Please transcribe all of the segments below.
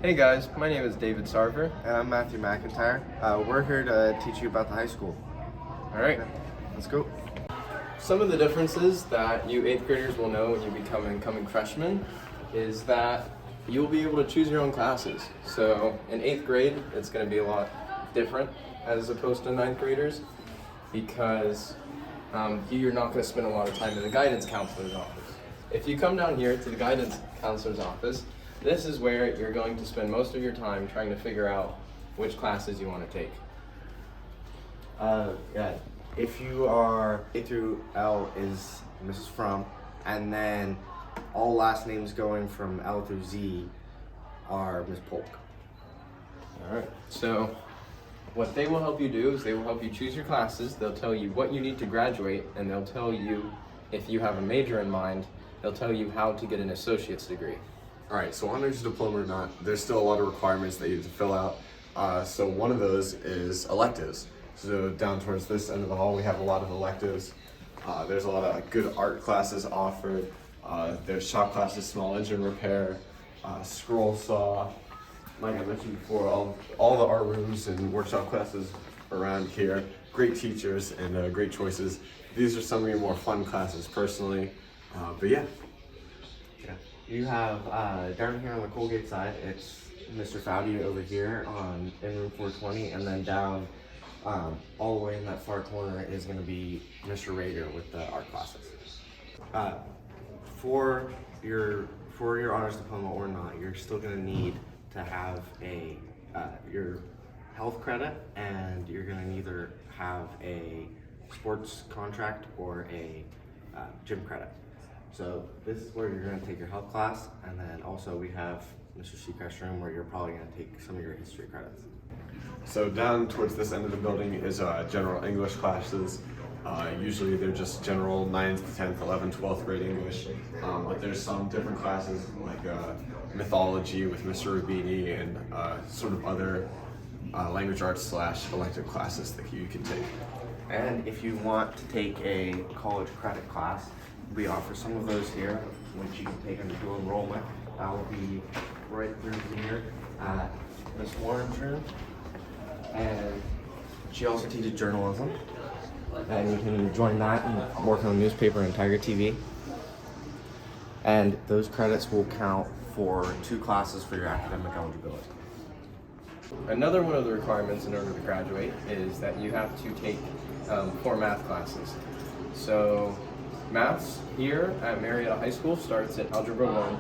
Hey guys, my name is David Sarver. And I'm Matthew McIntyre. We're here to teach you about the high school. Alright, Let's go. some of the differences that you 8th graders will know when you become incoming freshmen is that you'll be able to choose your own classes. So in 8th grade, it's going to be a lot different as opposed to 9th graders because you're not going to spend a lot of time in the guidance counselor's office. If you come down here to the guidance counselor's office, this is where you're going to spend most of your time trying to figure out which classes you want to take. Yeah. If you are A through L is Mrs. Frum, and then all last names going from L through Z are Ms. Polk. Alright, so what they will help you do is they will help you choose your classes, they'll tell you what you need to graduate, and they'll tell you if you have a major in mind, they'll tell you how to get an associate's degree. Alright, so honors diploma or not, there's still a lot of requirements that you have to fill out. So one of those is electives. So down towards this end of the hall, we have a lot of electives. There's a lot of good art classes offered. There's shop classes, small engine repair, scroll saw. Like I mentioned before, all the art rooms and workshop classes around here. Great teachers and great choices. These are some of your more fun classes personally, but yeah. You have down here on the Colgate side, it's Mr. Fowdy over here in room 420, and then down all the way in that far corner is going to be Mr. Rager with the art classes. For your honors diploma or not, you're still going to need to have your health credit, and you're going to either have a sports contract or a gym credit. So this is where you're going to take your health class, and then also we have Mr. Seacrest's room where you're probably going to take some of your history credits. So down towards this end of the building is general English classes. Usually they're just general 9th, 10th, 11th, 12th grade English. But there's some different classes like mythology with Mr. Rubini and sort of other language arts / elective classes that you can take. And if you want to take a college credit class, we offer some of those here, which you can take under dual enrollment. That will be right through here at Miss Warren's room. And she also teaches journalism. And you can join that and work on the newspaper and Tiger TV. And those credits will count for 2 classes for your academic eligibility. Another one of the requirements in order to graduate is that you have to take 4 math classes. So maths here at Marietta High School starts at Algebra 1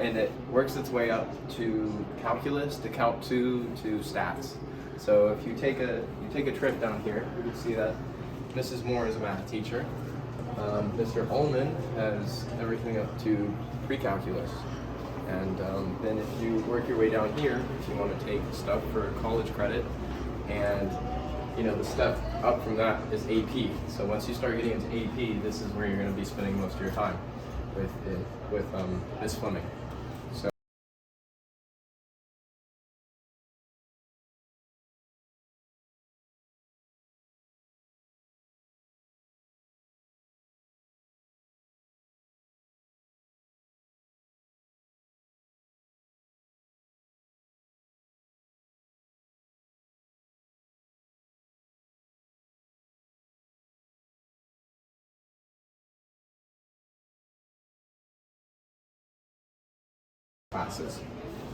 and it works its way up to calculus, to Calc 2, to stats. So if you take a trip down here, you can see that Mrs. Moore is a math teacher. Mr. Ullman has everything up to pre-calculus. And then if you work your way down here, if you want to take stuff for college credit, and the step up from that is AP. So once you start getting into AP, this is where you're going to be spending most of your time with Ms. Fleming. So. Classes.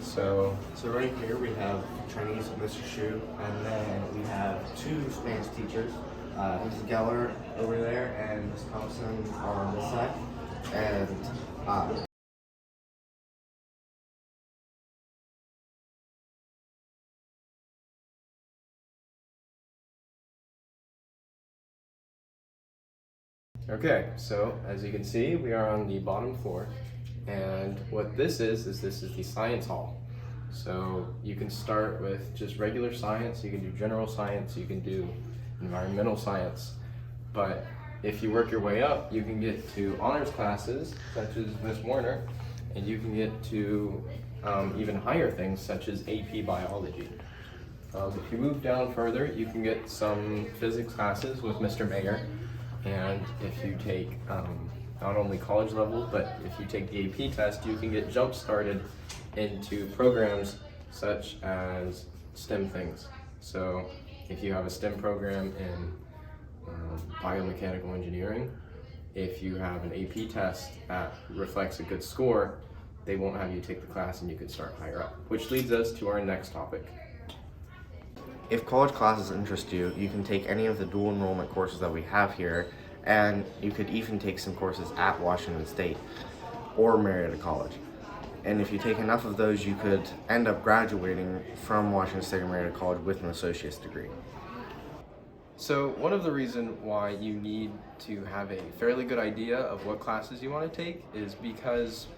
So right here we have Chinese with Mr. Shu, and then we have 2 Spanish teachers, Mrs. Geller over there and Ms. Thompson on this side. And okay, so as you can see, we are on the bottom floor, and what this is the science hall. So you can start with just regular science, you can do general science, you can do environmental science, but if you work your way up, you can get to honors classes such as Miss Warner, and you can get to even higher things such as AP biology. If you move down further, you can get some physics classes with Mr. Mayer, and if you take not only college level, but if you take the AP test, you can get jump started into programs such as STEM things. So if you have a STEM program in biomechanical engineering, if you have an AP test that reflects a good score, they won't have you take the class and you can start higher up. Which leads us to our next topic. If college classes interest you, you can take any of the dual enrollment courses that we have here, and you could even take some courses at Washington State or Marietta College. And if you take enough of those, you could end up graduating from Washington State or Marietta College with an associate's degree. So one of the reasons why you need to have a fairly good idea of what classes you want to take is because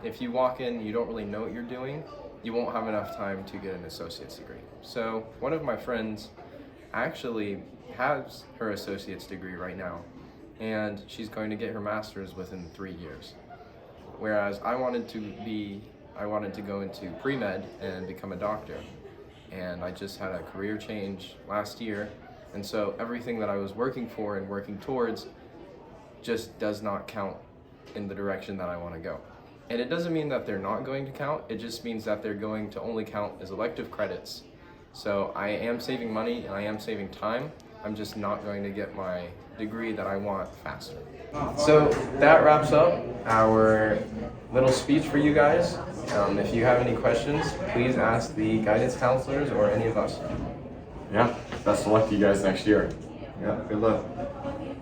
if you walk in and you don't really know what you're doing, you won't have enough time to get an associate's degree. So one of my friends actually has her associate's degree right now, and she's going to get her master's within 3 years. Whereas I wanted to go into pre-med and become a doctor, and I just had a career change last year, and so everything that I was working for and working towards just does not count in the direction that I want to go. And it doesn't mean that they're not going to count, it just means that they're going to only count as elective credits. So I am saving money and I am saving time, I'm just not going to get my degree that I want faster. So that wraps up our little speech for you guys. If you have any questions, please ask the guidance counselors or any of us. Yeah, best of luck to you guys next year. Yeah, good luck.